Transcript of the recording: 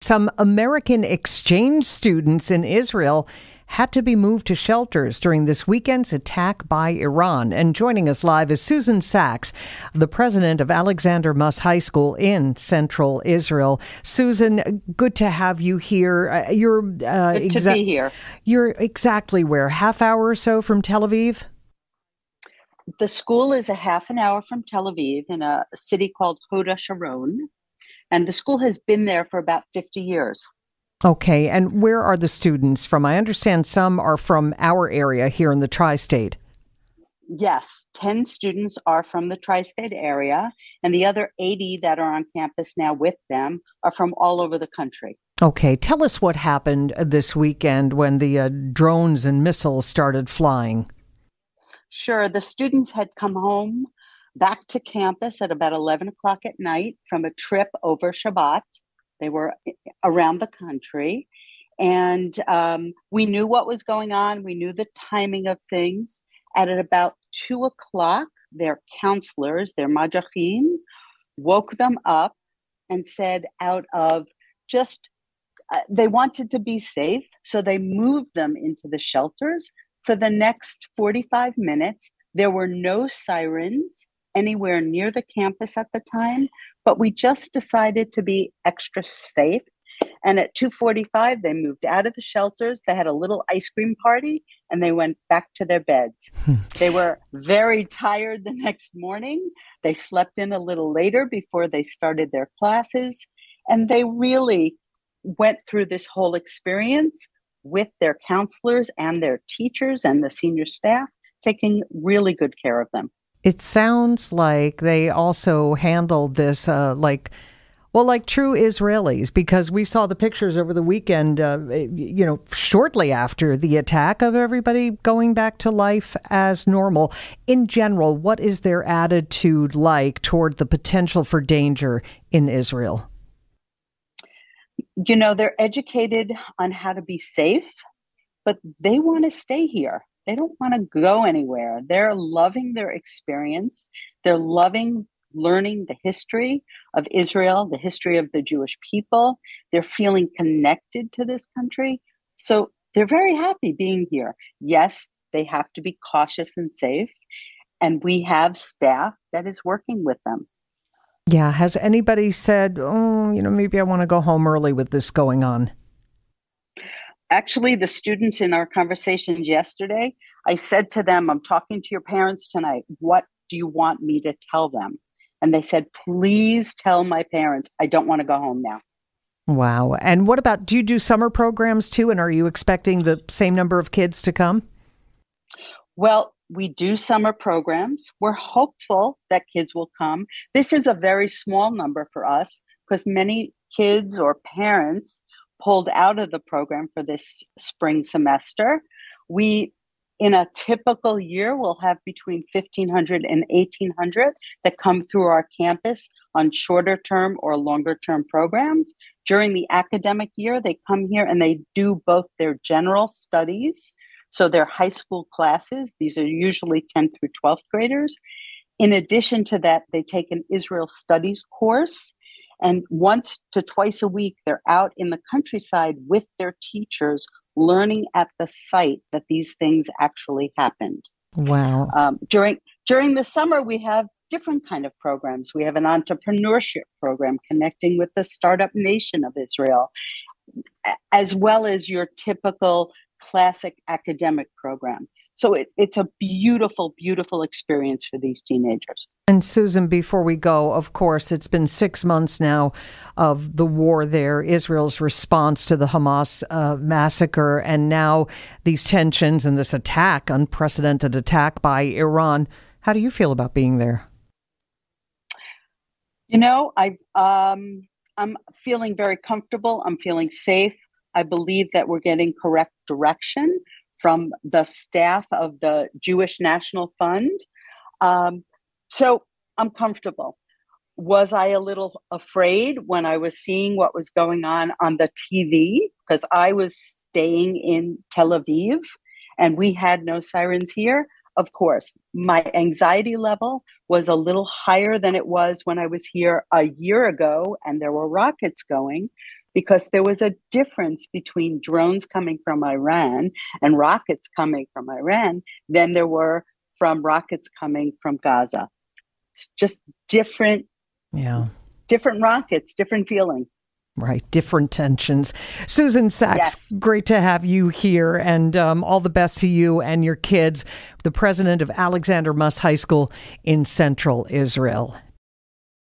Some American exchange students in Israel had to be moved to shelters during this weekend's attack by Iran. And joining us live is Susan Sachs, the president of Alexander Muss High School in central Israel. Susan, good to have you here. Good to be here. You're exactly where? Half hour or so from Tel Aviv? The school is a half an hour from Tel Aviv in a city called Hod Sharon. And the school has been there for about 50 years. Okay. And where are the students from? I understand some are from our area here in the tri-state. Yes, 10 students are from the tri-state area, and the other 80 that are on campus now with them are from all over the country. Okay. Tell us what happened this weekend when the drones and missiles started flying. Sure. The students had come home back to campus at about 11 o'clock at night from a trip over Shabbat. They were around the country, and we knew what was going on. We knew the timing of things. At about 2 o'clock, their counselors, their majachim, woke them up and said out of just, they wanted to be safe, so they moved them into the shelters. For the next 45 minutes, there were no sirens anywhere near the campus at the time, but we just decided to be extra safe. And at 2:45, they moved out of the shelters. They had a little ice cream party, and they went back to their beds. They were very tired the next morning. They slept in a little later before they started their classes, and they really went through this whole experience with their counselors and their teachers and the senior staff, taking really good care of them. It sounds like they also handled this like true Israelis, because we saw the pictures over the weekend, shortly after the attack, of everybody going back to life as normal. In general, what is their attitude like toward the potential for danger in Israel? You know, they're educated on how to be safe, but they want to stay here. They don't want to go anywhere. They're loving their experience. They're loving learning the history of Israel, the history of the Jewish people. They're feeling connected to this country. So they're very happy being here. Yes, they have to be cautious and safe. And we have staff that is working with them. Yeah. Has anybody said, maybe I want to go home early with this going on? Actually, the students in our conversations yesterday, I said to them, I'm talking to your parents tonight. What do you want me to tell them? And they said, please tell my parents I don't want to go home now. Wow. And what about, do you do summer programs too? And are you expecting the same number of kids to come? Well, we do summer programs. We're hopeful that kids will come. This is a very small number for us because many kids or parents pulled out of the program for this spring semester. We, in a typical year, will have between 1,500 and 1,800 that come through our campus on shorter term or longer term programs. During the academic year, they come here and they do both their general studies, so their high school classes. These are usually 10th through 12th graders. In addition to that, they take an Israel Studies course. And once to twice a week, they're out in the countryside with their teachers, learning at the site that these things actually happened. Wow. During the summer, we have different kind of programs. We have an entrepreneurship program connecting with the Startup Nation of Israel, as well as your typical classic academic program. So it's a beautiful, beautiful experience for these teenagers. And Susan, before we go, of course, it's been 6 months now of the war there, Israel's response to the Hamas massacre, and now these tensions and this attack, unprecedented attack by Iran. How do you feel about being there? You know, I'm feeling very comfortable. I'm feeling safe. I believe that we're getting correct direction from the staff of the Jewish National Fund. So I'm comfortable. Was I a little afraid when I was seeing what was going on the TV? Because I was staying in Tel Aviv and we had no sirens here. Of course, my anxiety level was a little higher than it was when I was here a year ago and there were rockets going, because there was a difference between drones coming from Iran and rockets coming from Iran than there were from rockets coming from Gaza. It's just different rockets, different feeling. Right. Different tensions. Susan Sachs, great to have you here, and all the best to you and your kids, the president of Alexander Muss High School in Central Israel.